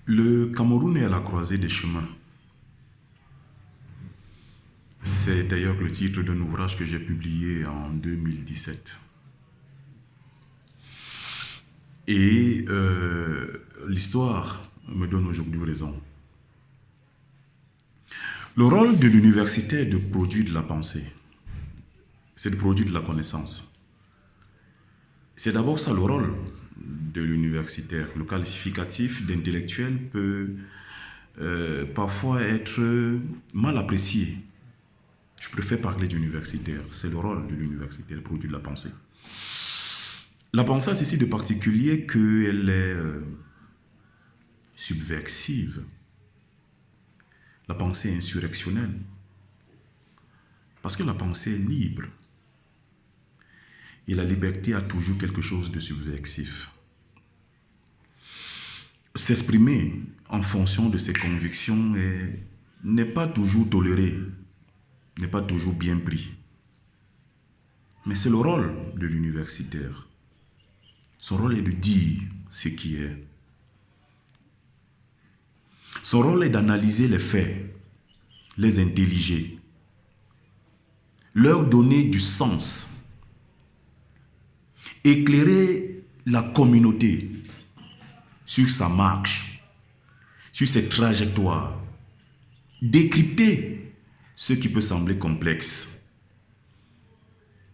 Le Cameroun est à la croisée des chemins. C'est d'ailleurs le titre d'un ouvrage que j'ai publié en 2017. Et l'histoire me donne aujourd'hui raison. Le rôle de l'université est de produire de la pensée. C'est de produire de la connaissance. C'est d'abord ça le rôle de l'universitaire. Le qualificatif d'intellectuel peut parfois être mal apprécié. Je préfère parler d'universitaire. C'est le rôle de l'universitaire, de produire de la pensée. La pensée a ceci de particulier qu'elle est subversive. La pensée est insurrectionnelle. Parce que la pensée est libre. Et la liberté a toujours quelque chose de subversif. S'exprimer en fonction de ses convictions n'est pas toujours toléré, n'est pas toujours bien pris. Mais c'est le rôle de l'universitaire. Son rôle est de dire ce qui est. Son rôle est d'analyser les faits, les intelliger, leur donner du sens, éclairer la communauté sur sa marche, sur ses trajectoires, décrypter ce qui peut sembler complexe.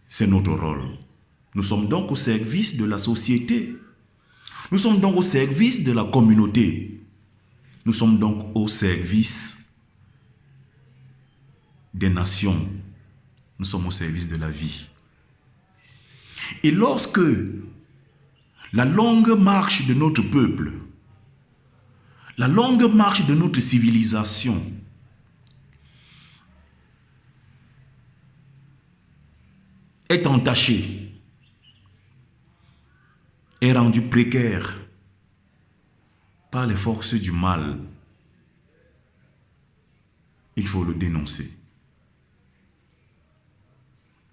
C'est notre rôle. Nous sommes donc au service de la société. Nous sommes donc au service de la communauté. Nous sommes donc au service des nations. Nous sommes au service de la vie. Et lorsque la longue marche de notre peuple, la longue marche de notre civilisation est entachée, est rendue précaire par les forces du mal, il faut le dénoncer.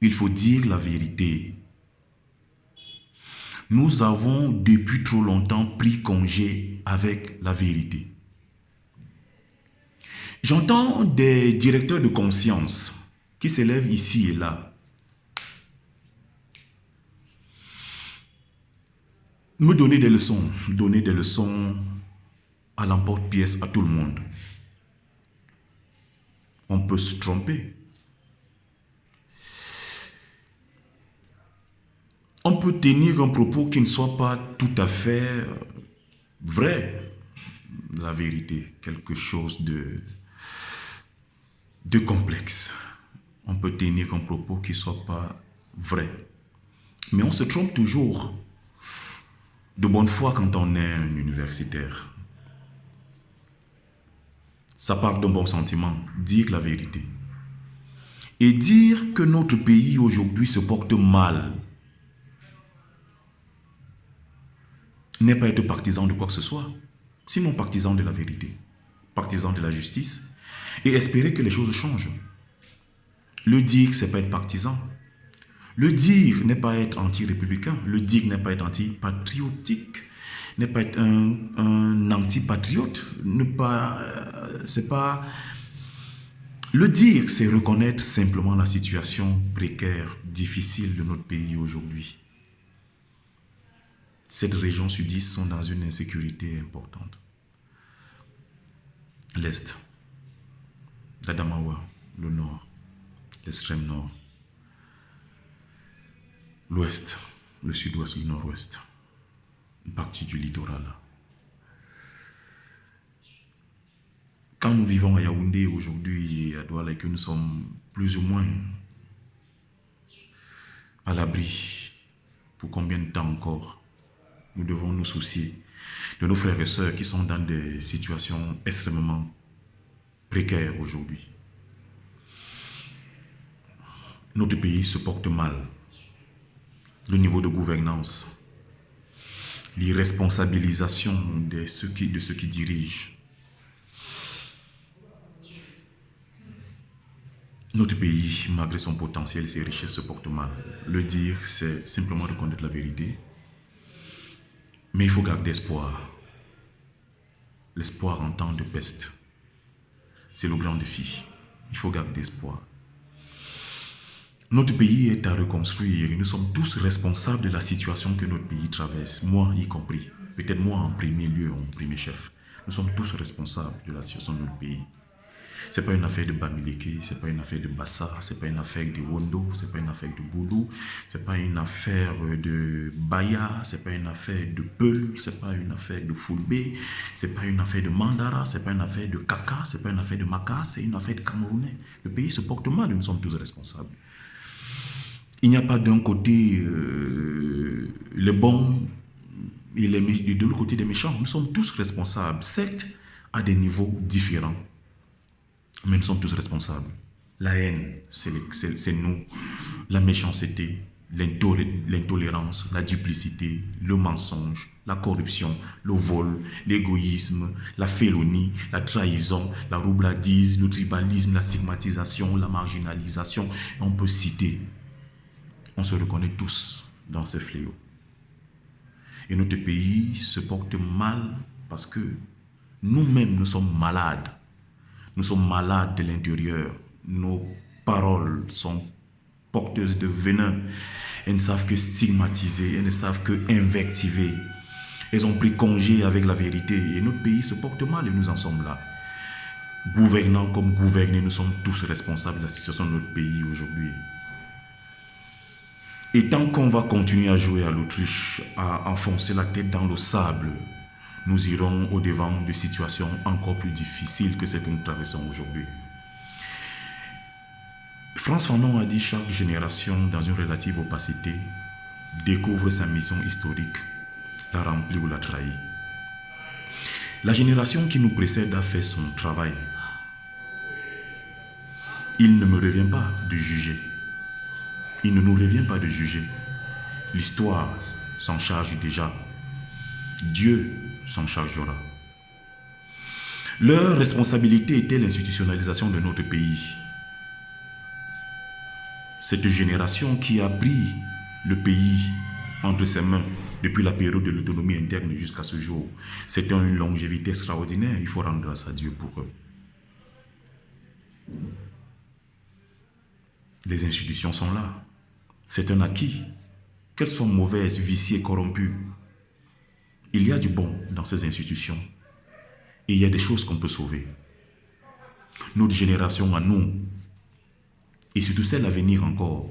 Il faut dire la vérité. Nous avons depuis trop longtemps pris congé avec la vérité. J'entends des directeurs de conscience qui s'élèvent ici et là. Me donner des leçons à l'emporte-pièce à tout le monde. On peut se tromper. On peut tenir un propos qui ne soit pas tout à fait vrai. La vérité, quelque chose de complexe. On peut tenir un propos qui ne soit pas vrai. Mais on se trompe toujours. De bonne foi quand on est un universitaire. Ça part d'un bon sentiment, dire la vérité. Et dire que notre pays aujourd'hui se porte mal n'est pas être partisan de quoi que ce soit, sinon partisan de la vérité, partisan de la justice, et espérer que les choses changent. Le dire, c'est pas être partisan. Le dire n'est pas être anti-républicain. Le dire n'est pas être anti-patriotique. N'est pas être un anti-patriote. C'est pas... Le dire, c'est reconnaître simplement la situation précaire, difficile de notre pays aujourd'hui. Cette région sudiste sont dans une insécurité importante. L'Est, l'Adamawa, le Nord, l'extrême Nord, l'Ouest, le Sud-Ouest, le Nord-Ouest, une partie du littoral. Quand nous vivons à Yaoundé aujourd'hui et à Douala et que nous sommes plus ou moins à l'abri, pour combien de temps encore nous devons nous soucier de nos frères et sœurs qui sont dans des situations extrêmement précaires aujourd'hui. Notre pays se porte mal. Le niveau de gouvernance, l'irresponsabilisation de ceux qui dirigent. Notre pays, malgré son potentiel et ses richesses, se porte mal. Le dire, c'est simplement reconnaître la vérité. Mais il faut garder espoir. l'espoir en temps de peste. C'est le grand défi. Il faut garder espoir. Notre pays est à reconstruire et nous sommes tous responsables de la situation que notre pays traverse, moi y compris. Peut-être moi en premier lieu, en premier chef. Nous sommes tous responsables de la situation de notre pays. Ce n'est pas une affaire de Bamileke, ce n'est pas une affaire de Bassa, ce n'est pas une affaire de Wondo, ce n'est pas une affaire de Boulou, ce n'est pas une affaire de Baya, ce n'est pas une affaire de Peul, ce n'est pas une affaire de Fulbe, ce n'est pas une affaire de Mandara, ce n'est pas une affaire de Kaka, ce n'est pas une affaire de Maka, c'est une affaire de Camerounais. Le pays se porte mal et nous sommes tous responsables. Il n'y a pas d'un côté les bons et de l'autre côté des méchants. Nous sommes tous responsables, certes à des niveaux différents. Mais nous sommes tous responsables. La haine, c'est nous. La méchanceté, l'intolérance, la duplicité, le mensonge, la corruption, le vol, l'égoïsme, la félonie, la trahison, la roubladise, le tribalisme, la stigmatisation, la marginalisation. On peut citer. On se reconnaît tous dans ces fléaux. Et notre pays se porte mal parce que nous-mêmes, nous sommes malades. Nous sommes malades de l'intérieur. Nos paroles sont porteuses de venin. Elles ne savent que stigmatiser, elles ne savent que invectiver. Elles ont pris congé avec la vérité. Et notre pays se porte mal et nous en sommes là. Gouvernants comme gouvernés, nous sommes tous responsables de la situation de notre pays aujourd'hui. Et tant qu'on va continuer à jouer à l'autruche, à enfoncer la tête dans le sable, nous irons au-devant de situations encore plus difficiles que celles que nous traversons aujourd'hui. Frantz Fanon a dit « Chaque génération, dans une relative opacité, découvre sa mission historique, la remplit ou la trahit. » La génération qui nous précède a fait son travail. Il ne me revient pas de juger. Il ne nous revient pas de juger. L'histoire s'en charge déjà. Dieu s'en chargera. Leur responsabilité était l'institutionnalisation de notre pays. Cette génération qui a pris le pays entre ses mains depuis la période de l'autonomie interne jusqu'à ce jour, c'était une longévité extraordinaire. Il faut rendre grâce à Dieu pour eux. Les institutions sont là. C'est un acquis. Qu'elles sont mauvaises, viciées, corrompues, il y a du bon dans ces institutions. Et il y a des choses qu'on peut sauver. Notre génération à nous, et surtout celle à venir encore,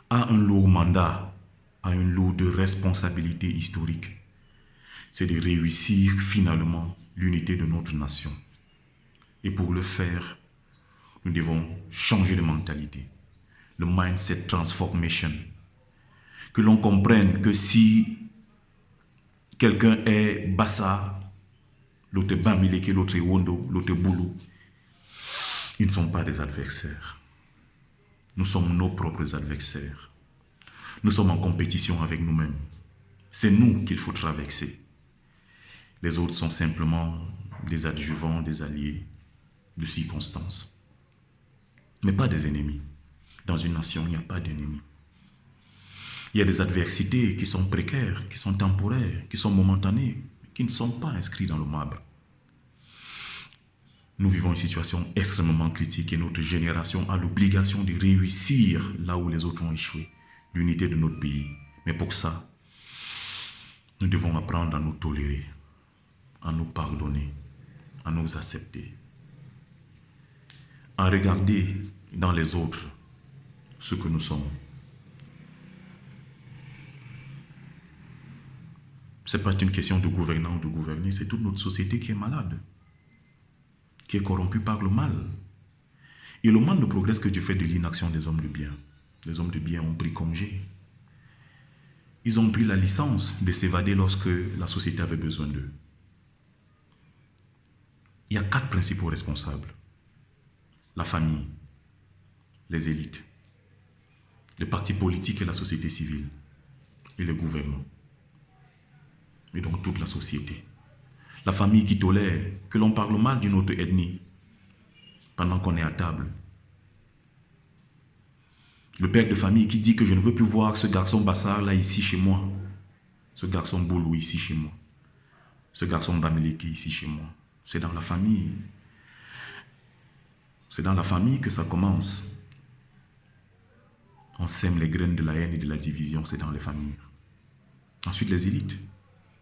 a un lourd mandat, a une lourde responsabilité historique. C'est de réussir finalement l'unité de notre nation. Et pour le faire, nous devons changer de mentalité. Le mindset transformation. Que l'on comprenne que si quelqu'un est Bassa, l'autre est Bamileke, l'autre est Wondo, l'autre est Boulou, ils ne sont pas des adversaires. Nous sommes nos propres adversaires. Nous sommes en compétition avec nous-mêmes. C'est nous qu'il faut traverser. Les autres sont simplement des adjuvants, des alliés de circonstances. Mais pas des ennemis. Dans une nation, il n'y a pas d'ennemis. Il y a des adversités qui sont précaires, qui sont temporaires, qui sont momentanées, qui ne sont pas inscrites dans le marbre. Nous vivons une situation extrêmement critique et notre génération a l'obligation de réussir là où les autres ont échoué, l'unité de notre pays. Mais pour ça, nous devons apprendre à nous tolérer, à nous pardonner, à nous accepter, à regarder dans les autres ce que nous sommes. Ce n'est pas une question de gouvernant ou de gouverner, c'est toute notre société qui est malade, qui est corrompue par le mal. Et le mal ne progresse que du fait de l'inaction des hommes de bien. Les hommes de bien ont pris congé. Ils ont pris la licence de s'évader lorsque la société avait besoin d'eux. Il y a 4 principaux responsables. La famille, les élites, les partis politiques et la société civile, et le gouvernement. Et donc toute la société. La famille qui tolère que l'on parle mal d'une autre ethnie pendant qu'on est à table. Le père de famille qui dit que je ne veux plus voir ce garçon Bassar là ici chez moi. Ce garçon Boulou ici chez moi. ce garçon Bamileke ici chez moi. C'est dans la famille. C'est dans la famille que ça commence. On sème les graines de la haine et de la division, c'est dans les familles. Ensuite, les élites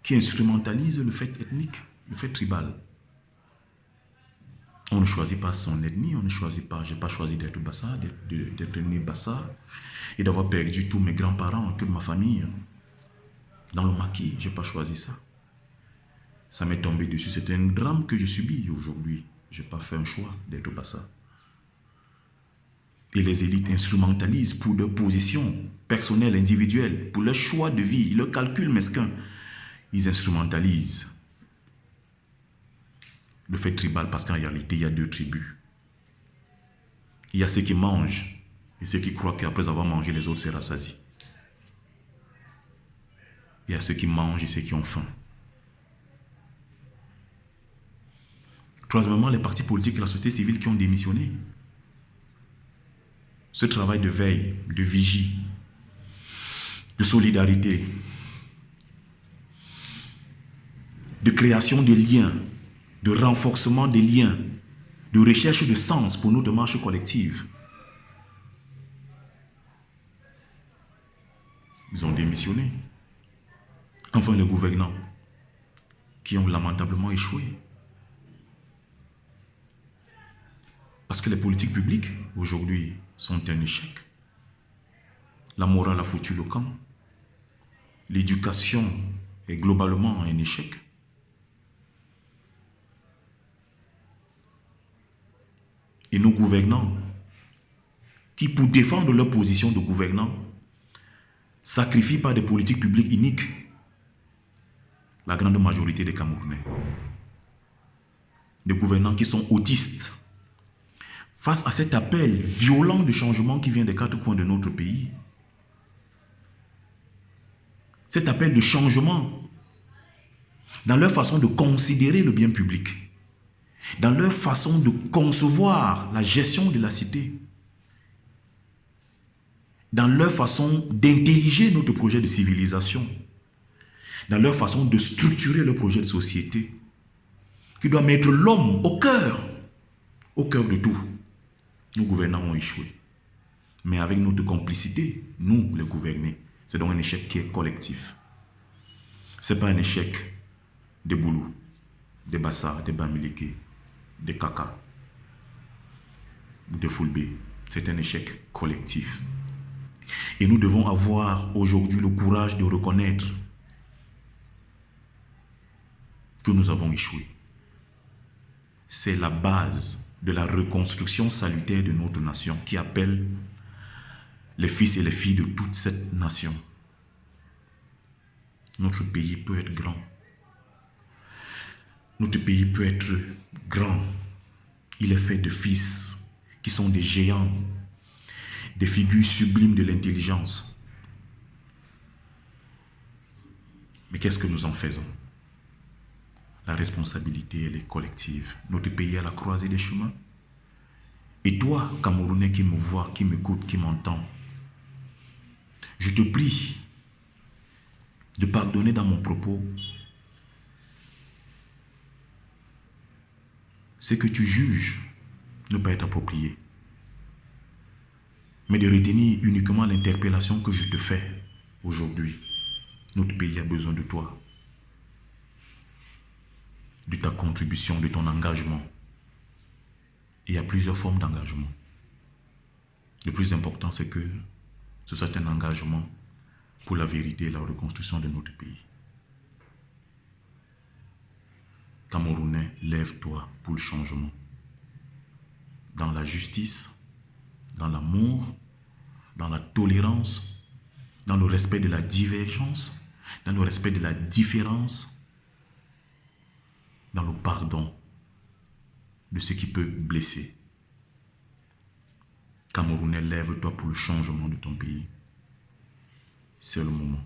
qui instrumentalisent le fait ethnique, le fait tribal. On ne choisit pas son ethnie, on ne choisit pas, je n'ai pas choisi d'être Bassa, d'être né Bassa et d'avoir perdu tous mes grands-parents, toute ma famille. Dans le maquis, je n'ai pas choisi ça. Ça m'est tombé dessus, c'est un drame que je subis aujourd'hui. Je n'ai pas fait un choix d'être Bassa. Et les élites instrumentalisent pour leur position personnelle, individuelle, pour leur choix de vie, leur calcul mesquin. Ils instrumentalisent le fait tribal parce qu'en réalité, il y a deux tribus. Il y a ceux qui mangent et ceux qui croient qu'après avoir mangé, les autres se rassasient. Il y a ceux qui mangent et ceux qui ont faim. Troisièmement, les partis politiques et la société civile qui ont démissionné. Ce travail de veille, de vigie, de solidarité, de création de liens, de renforcement des liens, de recherche de sens pour nos démarches collectives. Ils ont démissionné. Enfin, les gouvernants qui ont lamentablement échoué. Parce que les politiques publiques, aujourd'hui, sont un échec. La morale a foutu le camp. L'éducation est globalement un échec. Et nos gouvernants, qui pour défendre leur position de gouvernants, sacrifient par des politiques publiques iniques la grande majorité des Camerounais. Des gouvernants qui sont autistes. Face à cet appel violent de changement qui vient des quatre coins de notre pays, cet appel de changement dans leur façon de considérer le bien public, dans leur façon de concevoir la gestion de la cité, dans leur façon d'intelliger notre projet de civilisation, dans leur façon de structurer le projet de société, qui doit mettre l'homme au cœur de tout. Nos gouvernants ont échoué. Mais avec notre complicité, nous, les gouvernés, c'est donc un échec qui est collectif. Ce n'est pas un échec des Boulous, des Bassa, des Bamileke, des Kaka ou des Fulbe. C'est un échec collectif. Et nous devons avoir aujourd'hui le courage de reconnaître que nous avons échoué. C'est la base de la reconstruction salutaire de notre nation qui appelle les fils et les filles de toute cette nation. Notre pays peut être grand. Notre pays peut être grand. Il est fait de fils qui sont des géants, des figures sublimes de l'intelligence. Mais qu'est-ce que nous en faisons? La responsabilité, elle est collective. Notre pays est à la croisée des chemins. Et toi, Camerounais qui me vois, qui m'écoute, qui m'entend, je te prie de pardonner dans mon propos ce que tu juges ne pas être approprié, mais de retenir uniquement l'interpellation que je te fais aujourd'hui. Notre pays a besoin de toi, de ta contribution, de ton engagement. Il y a plusieurs formes d'engagement. Le plus important, c'est que ce soit un engagement pour la vérité et la reconstruction de notre pays. Camerounais, lève-toi pour le changement. Dans la justice, dans l'amour, dans la tolérance, dans le respect de la divergence, dans le respect de la différence, dans le pardon de ce qui peut blesser. Camerounais, lève-toi pour le changement de ton pays. C'est le moment.